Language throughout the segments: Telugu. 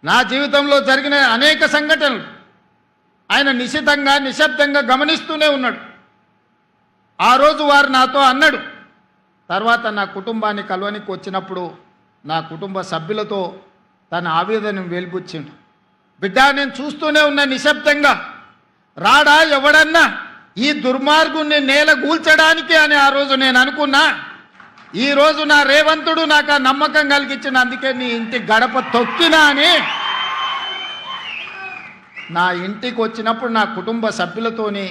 నా జీవితంలో జరిగిన అనేక సంఘటనలు ఆయన నిశితంగా నిశ్శబ్దంగా గమనిస్తూనే ఉన్నాడు. ఆ రోజు వారు నాతో అన్నాడు. తర్వాత నా కుటుంబాన్ని కలవనికి వచ్చినప్పుడు నా కుటుంబ సభ్యులతో తన ఆవేదనను వెలిబుచ్చిండు. బిడ్డ, నేను చూస్తూనే ఉన్న నిశ్శబ్దంగా, రాడా ఎవడన్నా ఈ దుర్మార్గుణ్ణి నేల గూల్చడానికి అని ఆ రోజు నేను అనుకున్నా. ఈ రోజు నా రేవంతుడు నాకు ఆ నమ్మకం కలిగించిన, అందుకే నీ ఇంటి గడప తొక్కినా అని నా ఇంటికి వచ్చినప్పుడు నా కుటుంబ సభ్యులతోని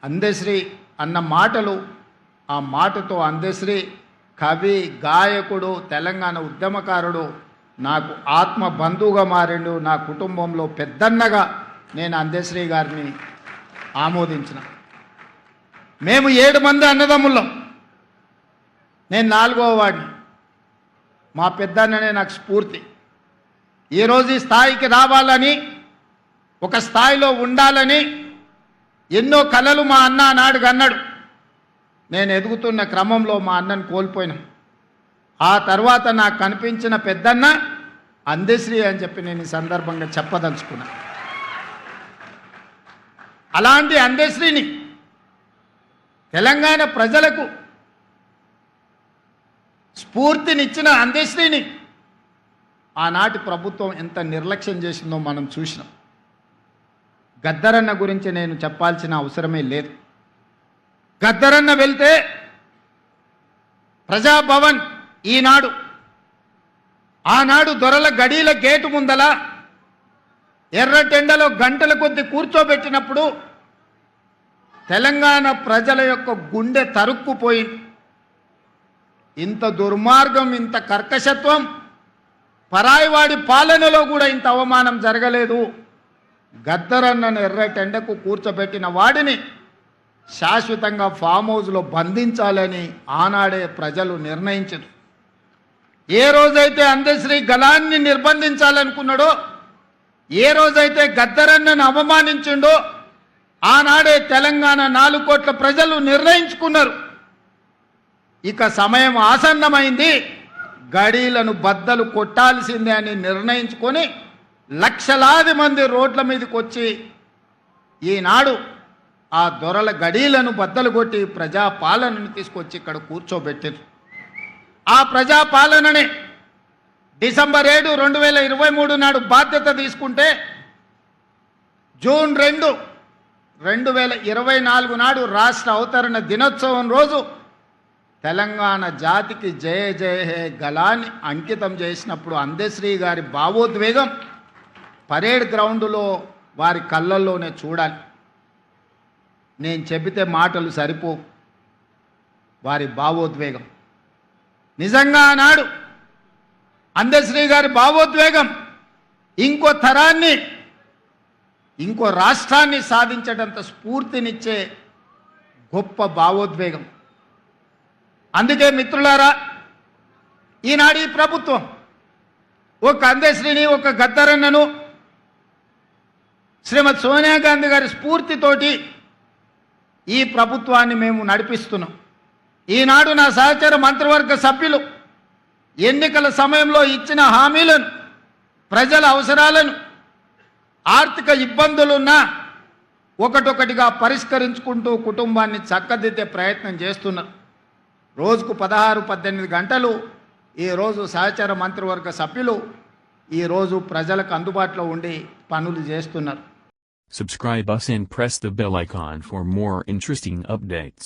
అందశ్రీ అన్న మాటలు, ఆ మాటతో అందశ్రీ కవి, గాయకుడు, తెలంగాణ ఉద్యమకారుడు నాకు ఆత్మ బంధువుగా మారిండు. నా కుటుంబంలో పెద్దన్నగా నేను అందశ్రీ గారిని ఆమోదించిన. మేము 7 మంది అన్నదమ్ముళ్ళం, నేను 4వ వాడిని. మా పెద్దన్ననే నాకు స్ఫూర్తి. ఈరోజు ఈ స్థాయికి రావాలని, ఒక స్థాయిలో ఉండాలని ఎన్నో కలలు మా అన్న నాడు అన్నాడు. నేను ఎదుగుతున్న క్రమంలో మా అన్నను కోల్పోయినా. ఆ తర్వాత నాకు కనిపించిన పెద్దన్న అందశ్రీ అని చెప్పి నేను ఈ సందర్భంగా చెప్పదలుచుకున్నా. అలాంటి అందశ్రీని, తెలంగాణ ప్రజలకు స్ఫూర్తినిచ్చిన అందశ్రీని ఆనాటి ప్రభుత్వం ఎంత నిర్లక్ష్యం చేసిందో మనం చూసినాం. గద్దరన్న గురించి నేను చెప్పాల్సిన అవసరమే లేదు. గద్దరన్న వెళ్తే ప్రజాభవన్ ఈనాడు, ఆనాడు దొరల గడీల గేటు ముందల ఎర్రటెండలో గంటల కొద్ది కూర్చోబెట్టినప్పుడు తెలంగాణ ప్రజల యొక్క గుండె తరుక్కుపోయింది. ఇంత దుర్మార్గం, ఇంత కర్కశత్వం పరాయివాడి పాలనలో కూడా ఇంత అవమానం జరగలేదు. గద్దరన్నను ఎర్రటెండకు కూర్చోబెట్టిన వాడిని శాశ్వతంగా ఫామ్ హౌస్లో బంధించాలని ఆనాడే ప్రజలు నిర్ణయించారు. ఏ రోజైతే అందశ్రీ గలాన్ని నిర్బంధించాలనుకున్నాడో, ఏ రోజైతే గద్దరన్నను అవమానించిండో, ఆనాడే తెలంగాణ 4 కోట్ల ప్రజలు నిర్ణయించుకున్నారు, ఇక సమయం ఆసన్నమైంది, గడీలను బద్దలు కొట్టాల్సిందే అని నిర్ణయించుకొని లక్షలాది మంది రోడ్ల మీదకి వచ్చి ఈనాడు ఆ దొరల గడీలను బద్దలు కొట్టి ప్రజాపాలనను తీసుకొచ్చి ఇక్కడ కూర్చోబెట్టారు. ఆ ప్రజాపాలననే డిసెంబర్ 7, 2023 నాడు బాధ్యత తీసుకుంటే జూన్ 2, 2024 నాడు రాష్ట్ర అవతరణ దినోత్సవం రోజు తెలంగాణ జాతికి జయ జయ హే గలాన్ని అంకితం చేసినప్పుడు అందశ్రీ గారి భావోద్వేగం పరేడ్ గ్రౌండ్లో వారి కళ్ళల్లోనే చూడాలి. నేను చెబితే మాటలు సరిపో. వారి భావోద్వేగం నిజంగా ఆనాడు అందశ్రీ గారి భావోద్వేగం ఇంకో తరాన్ని, ఇంకో రాష్ట్రాన్ని సాధించడంత స్ఫూర్తినిచ్చే గొప్ప భావోద్వేగం. అందుకే మిత్రులారా, ఈనాడు ఈ ప్రభుత్వం ఒక అందశ్రీని, ఒక గద్దరన్నను శ్రీమతి సోనియా గాంధీ గారి స్ఫూర్తితోటి ఈ ప్రభుత్వాన్ని మేము నడిపిస్తున్నాం. ఈనాడు నా సహచర మంత్రివర్గ సభ్యులు ఎన్నికల సమయంలో ఇచ్చిన హామీలను, ప్రజల అవసరాలను, ఆర్థిక ఇబ్బందులున్నా ఒకటొకటిగా పరిష్కరించుకుంటూ కుటుంబాన్ని చక్కదిద్దే ప్రయత్నం చేస్తున్నారు. రోజుకు 16-18 గంటలు ఈరోజు సహచర మంత్రివర్గ సభ్యులు ఈరోజు ప్రజలకు అందుబాటులో ఉండి పనులు చేస్తున్నారు. Subscribe us and press the bell icon for more interesting updates.